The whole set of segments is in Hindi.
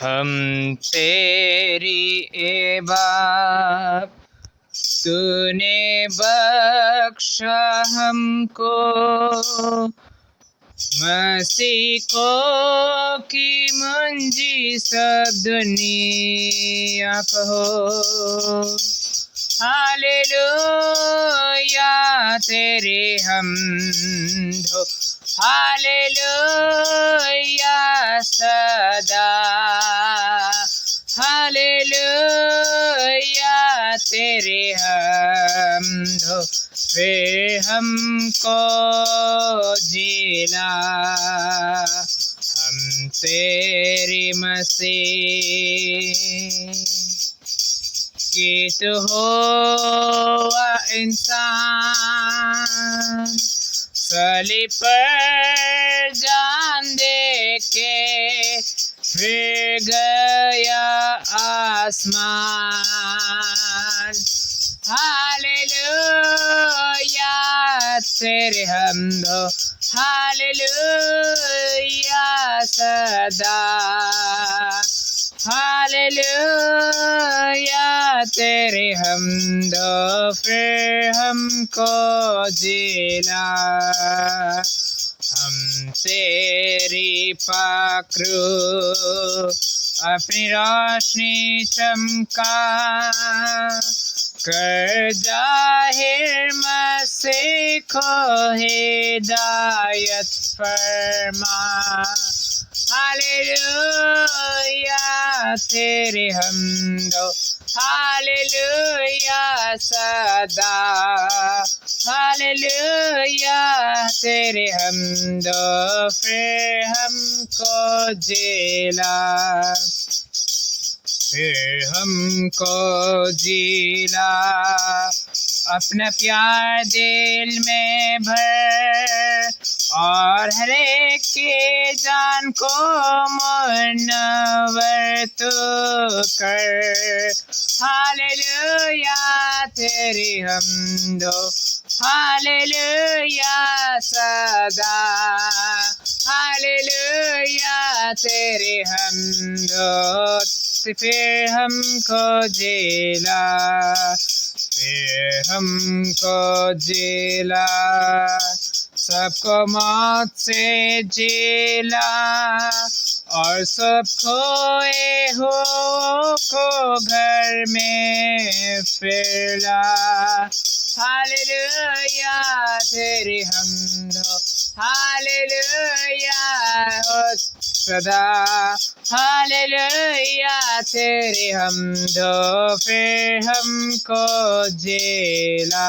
हम तेरी ए बाप, तूने बख्शा हमको मसीह को की मंजी सब दुनिया कहो। हालेलुया तेरे हमद हो, हालेलुया सदा, हालेलुया तेरे हमद हो, फिर हमको जिला। हम तेरी मसीह कि तू हुआ इंसान, सलीब पर जान दे के फिर गया आसमान। हालेलुया तेरे हमद हो, हालेलुया सदा, हालेलुया तेरे हमद हो, फिर हमको जिला। हम तेरी पाकरू अपनी रोशनी चमका कर जाहिर मसीह को हिदायत फरमा। हालेलुया तेरे हमद हो, हालेलुया सदा, हालेलुया तेरे हमद हो, फिर हमको जिला, फिर हमको जिला। अपना प्यार दिल में भर और हर एक के जान को मुनव्वर तो कर। हालेलुया तेरी हमद हो, हालेलुया सदा, हालेलुया तेरे हमद हो, फिर हमको जिला, फिर हमको जिला। सबको मौत से जिला और सब खोए हो को घर में फिरला। हालेलुया तेरी हमद हो, हालेलुया हो सदा, हालेलुया तेरे हमद हो, फिर हमको जिला।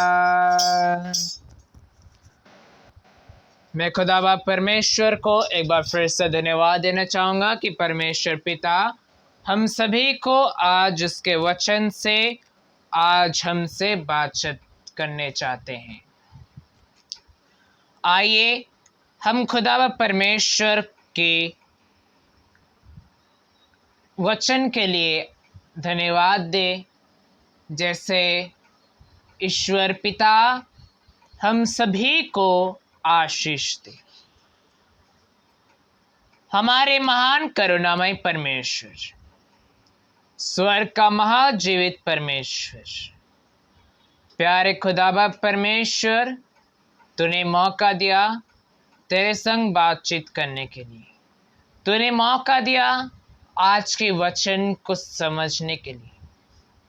मैं खुदा बाप परमेश्वर को एक बार फिर से धन्यवाद देना चाहूँगा कि परमेश्वर पिता हम सभी को आज उसके वचन से आज हमसे बातचीत करने चाहते हैं। आइए हम खुदा बाप परमेश्वर के वचन के लिए धन्यवाद दें। जैसे ईश्वर पिता हम सभी को आशीष दे। हमारे महान करुणामय परमेश्वर, स्वर्ग का महाजीवित परमेश्वर, प्यारे खुदा बाप परमेश्वर, तूने मौका दिया तेरे संग बातचीत करने के लिए। तूने मौका दिया आज के वचन को समझने के लिए।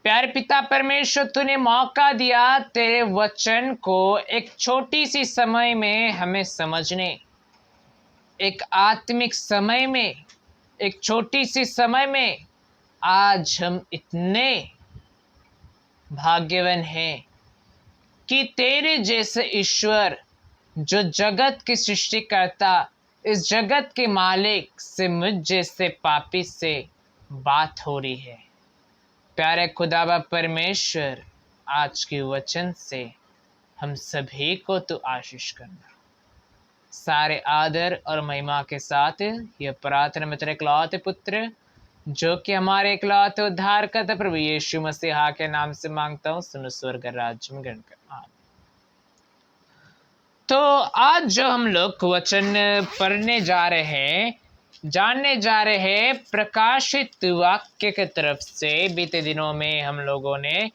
प्यारे पिता परमेश्वर, तूने मौका दिया तेरे वचन को एक छोटी सी समय में हमें समझने, एक आत्मिक समय में, एक छोटी सी समय में आज हम इतने भाग्यवान हैं कि तेरे जैसे ईश्वर जो जगत की सृष्टि करता, इस जगत के मालिक से मुझ जैसे पापी से बात हो रही है। प्यारे खुदा बाप परमेश्वर, आज के वचन से हम सभी को तो आशीष करना। सारे आदर और महिमा के साथ यह प्रार्थना में तेरे इकलौते पुत्र जो कि हमारे इकलौते उद्धारकर्ता प्रभु यीशु मसीहा के नाम से मांगता हूँ, सुनो स्वर्ग राज्य में ग्रहण कर। आमीन। तो आज जो हम लोग वचन पढ़ने जा रहे हैं जानने जा रहे हैं प्रकाशित वाक्य की तरफ से। बीते दिनों में हम लोगों ने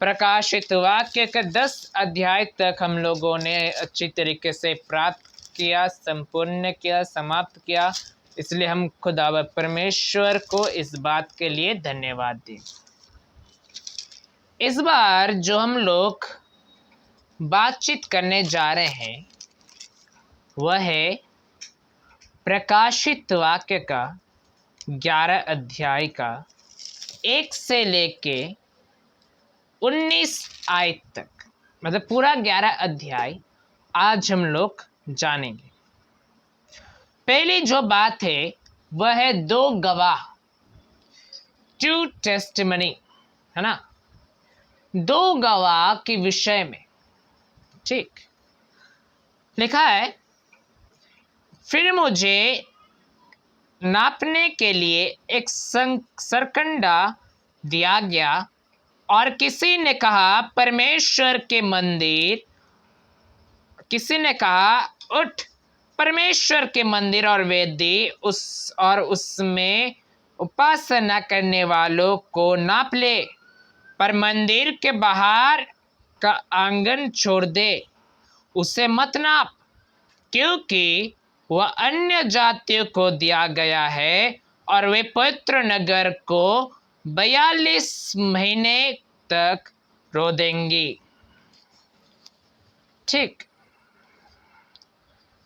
प्रकाशित वाक्य के 10 अध्याय तक हम लोगों ने अच्छी तरीके से प्राप्त किया, संपूर्ण किया, समाप्त किया। इसलिए हम खुदा परमेश्वर को इस बात के लिए धन्यवाद दें। इस बार जो हम लोग बातचीत करने जा रहे हैं वह है प्रकाशित वाक्य का 11 अध्याय का 1 से लेके 19 आयत तक, मतलब पूरा 11 अध्याय आज हम लोग जानेंगे। पहली जो बात है वह है 2 गवाह, 2 टेस्टिमनी, है ना। 2 गवाह के विषय में, ठीक लिखा है, फिर मुझे नापने के लिए एक सरकंडा दिया गया और किसी ने कहा परमेश्वर के मंदिर, किसी ने कहा उठ परमेश्वर के मंदिर और वेदी उसमें उपासना करने वालों को नाप ले, पर मंदिर के बाहर का आंगन छोड़ दे, उसे मत नाप, क्योंकि वह अन्य जातियों को दिया गया है और वे पवित्र नगर को 42 महीने तक रोदेंगी। ठीक,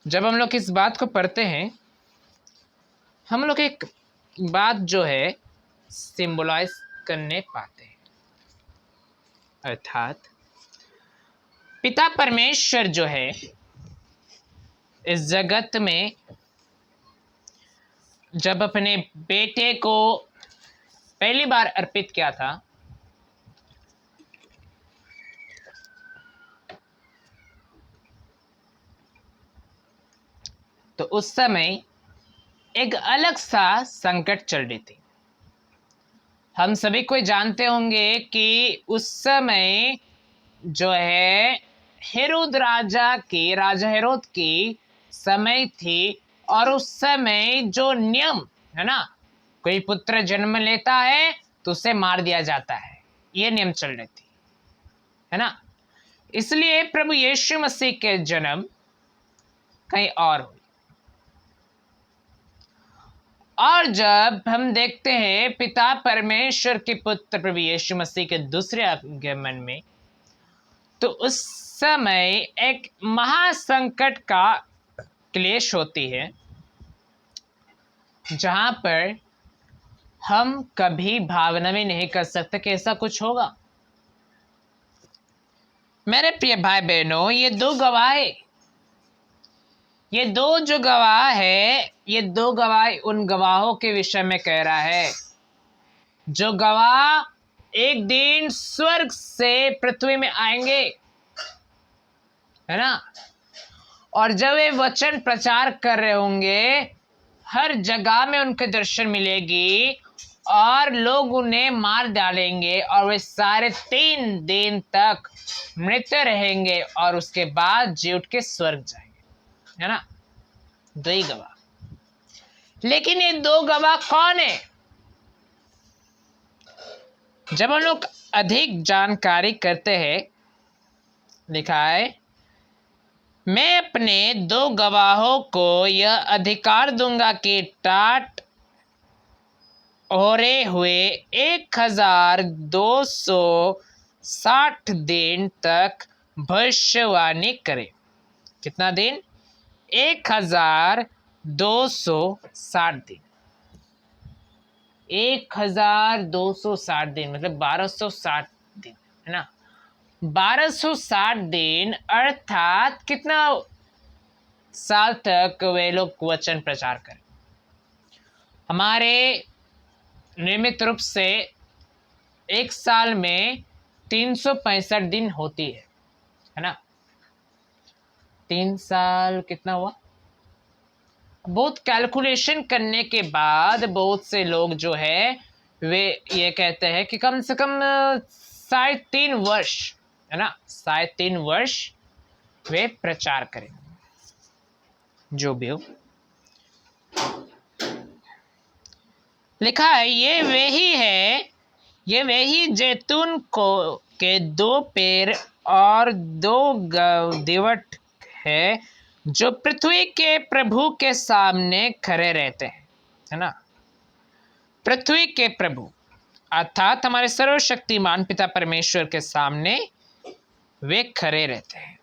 जब हम लोग इस बात को पढ़ते हैं हम लोग एक बात जो है सिंबलाइज करने पाते हैं, अर्थात पिता परमेश्वर जो है इस जगत में जब अपने बेटे को पहली बार अर्पित किया था, तो उस समय एक अलग सा संकट चल रही थी। हम सभी को जानते होंगे कि उस समय जो है राजा हेरोद की समय थी, और उस समय जो नियम है ना, कोई पुत्र जन्म लेता है तो उसे मार दिया जाता है, ये नियम चल रही थी, है ना। इसलिए प्रभु यीशु मसीह के जन्म कहीं और हुई। और जब हम देखते हैं पिता परमेश्वर के पुत्र प्रभु यीशु मसीह के दूसरे आगमन में, तो उस समय एक महासंकट का क्लेश होती है, जहां पर हम कभी भावना में नहीं कर सकते कि ऐसा कुछ होगा। मेरे प्रिय भाई बहनों, ये 2 गवाह है, ये 2 जो गवाह है, ये 2 गवाह उन गवाहों के विषय में कह रहा है जो गवाह एक दिन स्वर्ग से पृथ्वी में आएंगे, है ना। और जब वे वचन प्रचार कर रहे होंगे, हर जगह में उनके दर्शन मिलेगी और लोग उन्हें मार डालेंगे और वे सारे 3 दिन तक मृत रहेंगे और उसके बाद जी उठ के स्वर्ग जाएंगे, है ना। 2 ही गवाह। लेकिन ये 2 गवाह कौन है? जब हम लोग अधिक जानकारी करते हैं, लिखा है, मैं अपने 2 गवाहों को यह अधिकार दूंगा कि टाट ओढ़े हुए 1260 दिन तक भविष्यवाणी करे। कितना दिन? 1260 दिन। 1260 दिन मतलब 1260 दिन, है ना। 1260 दिन अर्थात कितना साल तक वे लोग वचन प्रचार करें। हमारे नियमित रूप से एक साल में 365 दिन होती है ना। 3 साल कितना हुआ? बहुत कैलकुलेशन करने के बाद बहुत से लोग जो है वे ये कहते हैं कि कम से कम 3.5 वर्ष, है ना, 3.5 वर्ष वे प्रचार करें। जो भी हो, लिखा है ये वही जैतून को के 2 पेड़ और 2 दिवट है जो पृथ्वी के प्रभु के सामने खड़े रहते हैं, है ना। पृथ्वी के प्रभु अर्थात हमारे सर्वशक्तिमान पिता परमेश्वर के सामने वे खड़े रहते हैं।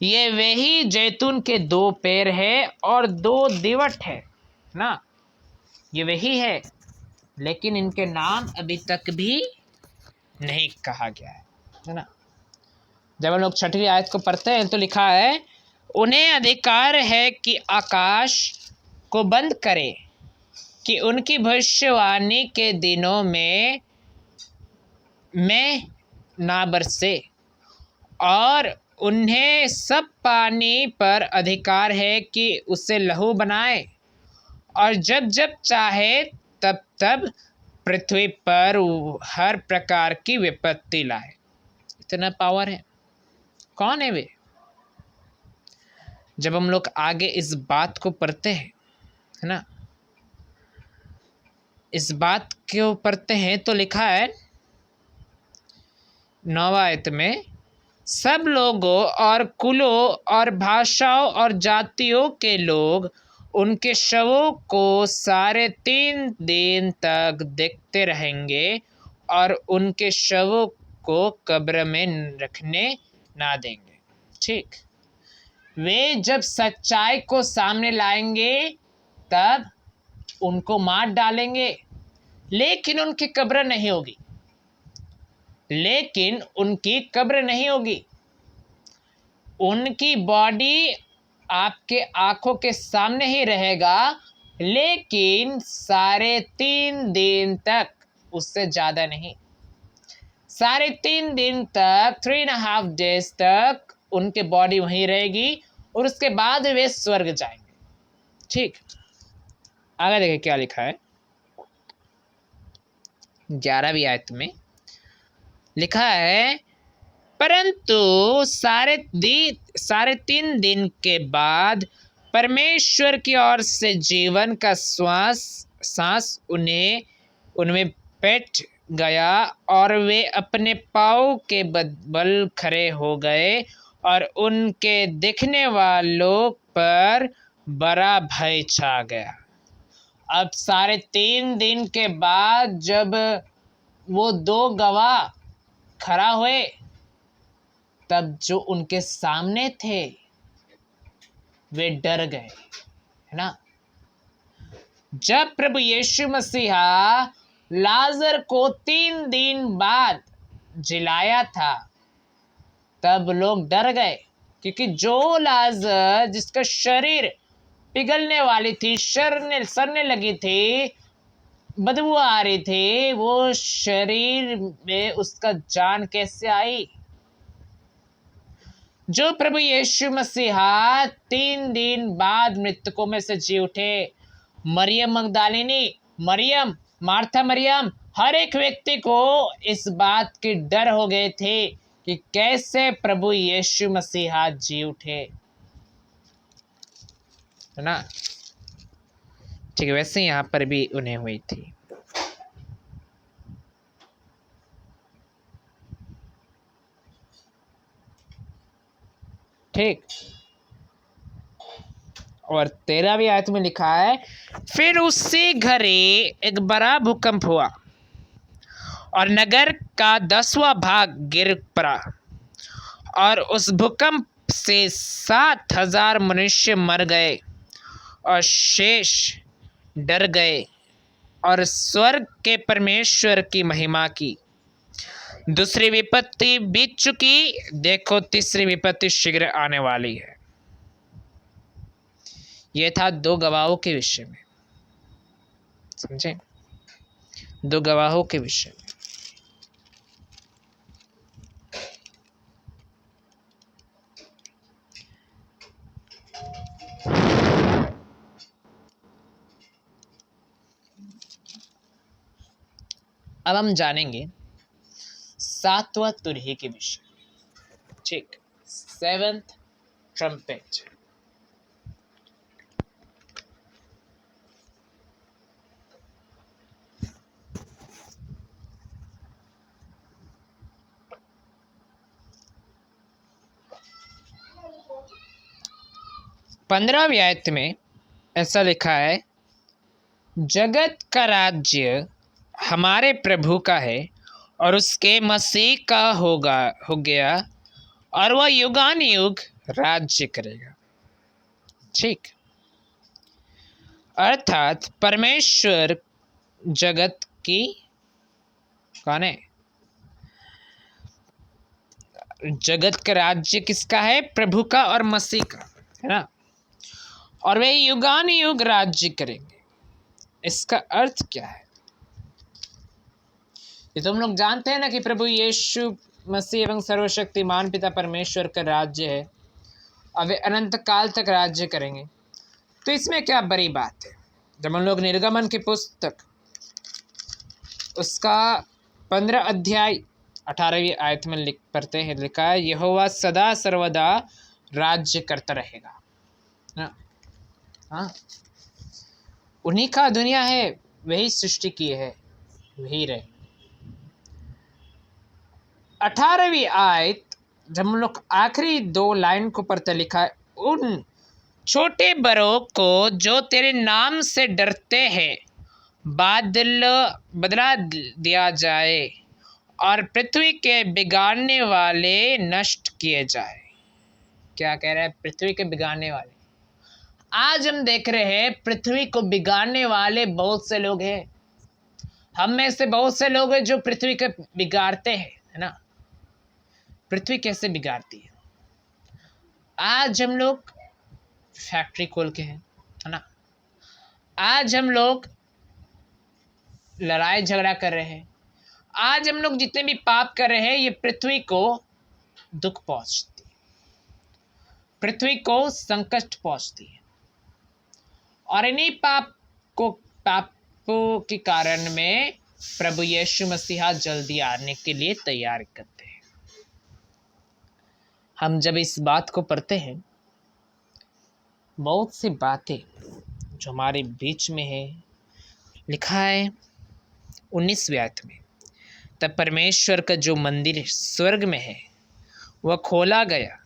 ये वही जैतून के 2 पेड़ है और 2 दिवट है ना। ये वही है, लेकिन इनके नाम अभी तक भी नहीं कहा गया है ना। जब हम लोग 6वीं आयत को पढ़ते हैं तो लिखा है, उन्हें अधिकार है कि आकाश को बंद करे कि उनकी भविष्यवाणी के दिनों में ना बरसे, और उन्हें सब पानी पर अधिकार है कि उसे लहू बनाए, और जब जब चाहे तब तब पृथ्वी पर हर प्रकार की विपत्ति लाए। इतना पावर है। कौन है वे? जब हम लोग आगे इस बात को पढ़ते हैं, है ना, इस बात को पढ़ते हैं तो लिखा है 9वां आयत में, सब लोगों और कुलों और भाषाओं और जातियों के लोग उनके शवों को सारे 3 दिन तक देखते रहेंगे और उनके शवों को कब्र में रखने ना देंगे। ठीक, वे जब सच्चाई को सामने लाएंगे तब उनको मार डालेंगे, लेकिन उनकी कब्र नहीं होगी। उनकी बॉडी आपके आंखों के सामने ही रहेगा, लेकिन सारे 3 दिन तक, उससे ज़्यादा नहीं, सारे 3 दिन तक 3.5 days तक उनके बॉडी वहीं रहेगी, और उसके बाद वे स्वर्ग जाएंगे। ठीक, आगे देखिए क्या लिखा है 11वीं आयत में। लिखा है, परंतु सारे 3 दिन के बाद परमेश्वर की ओर से जीवन का सांस उनमें बैठ गया, और वे अपने पाँव के बल खड़े हो गए, और उनके देखने वालों पर बड़ा भय छा गया। अब सारे 3 दिन के बाद जब वो 2 गवाह खड़ा हुए, तब जो उनके सामने थे वे डर गए, है ना। जब प्रभु यीशु मसीहा लाजर को 3 दिन बाद जिलाया था, तब लोग डर गए, क्योंकि जो लाजर जिसका शरीर पिघलने वाली थी, सड़ने लगी थी, बदबू आ रही थी, वो शरीर में उसका जान कैसे आई? जो प्रभु यीशु मसीहा 3 दिन बाद मृतकों में से जी उठे, मरियम मगदलिनी, मरियम, मार्था मरियम, हर एक व्यक्ति को इस बात की डर हो गए थे कि कैसे प्रभु यीशु मसीहा जी उठे, है ना। ठीक है, वैसे यहाँ पर भी उन्हें हुई थी। ठीक, और 13वीं आयत में लिखा है, फिर उसी घड़ी एक बड़ा भूकंप हुआ और नगर का 10वां भाग गिर पड़ा, और उस भूकंप से 7,000 मनुष्य मर गए और शेष डर गए और स्वर्ग के परमेश्वर की महिमा की। दूसरी विपत्ति बीत चुकी, देखो तीसरी विपत्ति शीघ्र आने वाली है। यह था 2 गवाहों के विषय में, समझे, 2 गवाहों के विषय में। अब हम जानेंगे 7वां तुरही के विषय में। ठीक, 7th trumpet। 15वें आयत में ऐसा लिखा है, जगत का राज्य हमारे प्रभु का है और उसके मसीह का हो गया और वह युगानुयुग राज्य करेगा। ठीक, अर्थात परमेश्वर जगत की कौन है? जगत का राज्य किसका है? प्रभु का और मसीह का, है ना। और वे युगानुयुग राज्य करेंगे। इसका अर्थ क्या है? ये तो हम लोग जानते हैं ना कि प्रभु यीशु मसीह एवं सर्वशक्तिमान पिता परमेश्वर का राज्य है और वे अनंत काल तक राज्य करेंगे। तो इसमें क्या बड़ी बात है? जब हम लोग निर्गमन की पुस्तक उसका 15 अध्याय 18वीं आयत में पढ़ते हैं, लिखा है, यहोवा सदा सर्वदा राज्य करता रहेगा। हाँ, उन्हीं का दुनिया है, वही सृष्टि की है, वही रहे। 18वीं आयत जब हम लोग आखिरी 2 लाइन को पढ़ते, लिखा है, उन छोटे बड़ों को जो तेरे नाम से डरते हैं बदला दिया जाए और पृथ्वी के बिगाड़ने वाले नष्ट किए जाए। क्या कह रहा है? पृथ्वी के बिगाड़ने वाले। आज हम देख रहे हैं पृथ्वी को बिगाड़ने वाले बहुत से लोग हैं। हम में से बहुत से लोग हैं जो पृथ्वी को बिगाड़ते हैं, है ना। पृथ्वी कैसे बिगाड़ती है? आज हम लोग फैक्ट्री खोल के हैं, है ना। आज हम लोग लड़ाई झगड़ा कर रहे हैं। आज हम लोग जितने भी पाप कर रहे हैं, ये पृथ्वी को दुख पहुंचती है, पृथ्वी को संकट पहुंचती है। और इन्हीं पापों के कारण में प्रभु यीशु मसीहा जल्दी आने के लिए तैयार करते हैं। हम जब इस बात को पढ़ते हैं, बहुत सी बातें जो हमारे बीच में है, लिखा है 19वें आयत में, तब परमेश्वर का जो मंदिर स्वर्ग में है वह खोला गया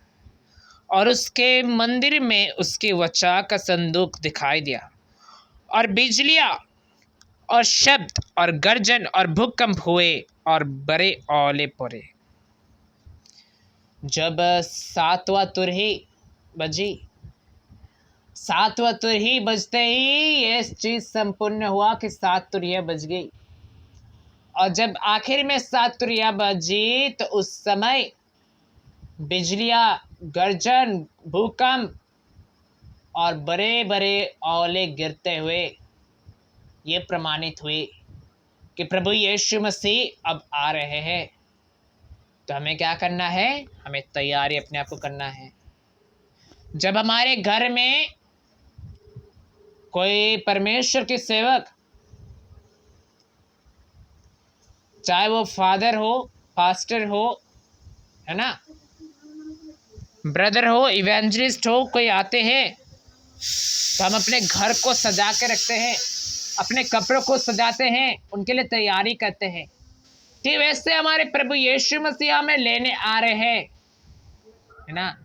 और उसके मंदिर में उसके वचा का संदूक दिखाई दिया और बिजलियां और शब्द और गर्जन और भूकंप हुए और बड़े ओले पड़े। जब 7वां तुरही बजी, 7वां तुरही बजते ही ये चीज संपूर्ण हुआ कि 7 तुरहियां बज गई। और जब आखिर में 7 तुरहियां बजी तो उस समय बिजलियां, गर्जन, भूकंप और बड़े बड़े ओले गिरते हुए ये प्रमाणित हुए कि प्रभु यीशु मसीह अब आ रहे हैं। तो हमें क्या करना है? हमें तैयारी अपने आप को करना है। जब हमारे घर में कोई परमेश्वर के सेवक, चाहे वो फादर हो, पास्टर हो, है ना, ब्रदर हो, इवेंजलिस्ट हो, कोई आते हैं तो हम अपने घर को सजा के रखते हैं, अपने कपड़ों को सजाते हैं, उनके लिए तैयारी करते हैं कि वैसे हमारे प्रभु यीशु मसीह हमें लेने आ रहे हैं, है ना।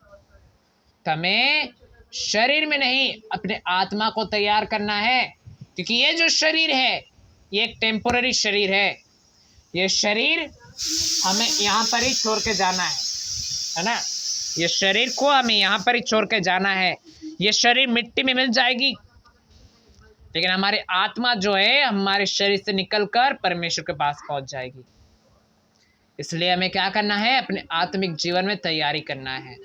तो हमें शरीर में नहीं, अपने आत्मा को तैयार करना है, क्योंकि ये जो शरीर है ये एक टेम्पोररी शरीर है। ये शरीर हमें यहाँ पर ही छोड़ के जाना है ना। ये शरीर को हमें यहाँ पर ही छोड़ के जाना है। ये शरीर मिट्टी में मिल जाएगी, लेकिन हमारी आत्मा जो है हमारे शरीर से निकलकर परमेश्वर के पास पहुंच जाएगी। इसलिए हमें क्या करना है? अपने आत्मिक जीवन में तैयारी करना है।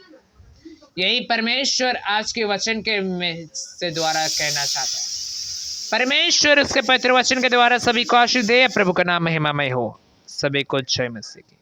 यही परमेश्वर आज के वचन के से द्वारा कहना चाहता है। परमेश्वर उसके पवित्र वचन के द्वारा सभी को आशीष दे। प्रभु का नाम महिमामय हो। सभी को जय मसीह की।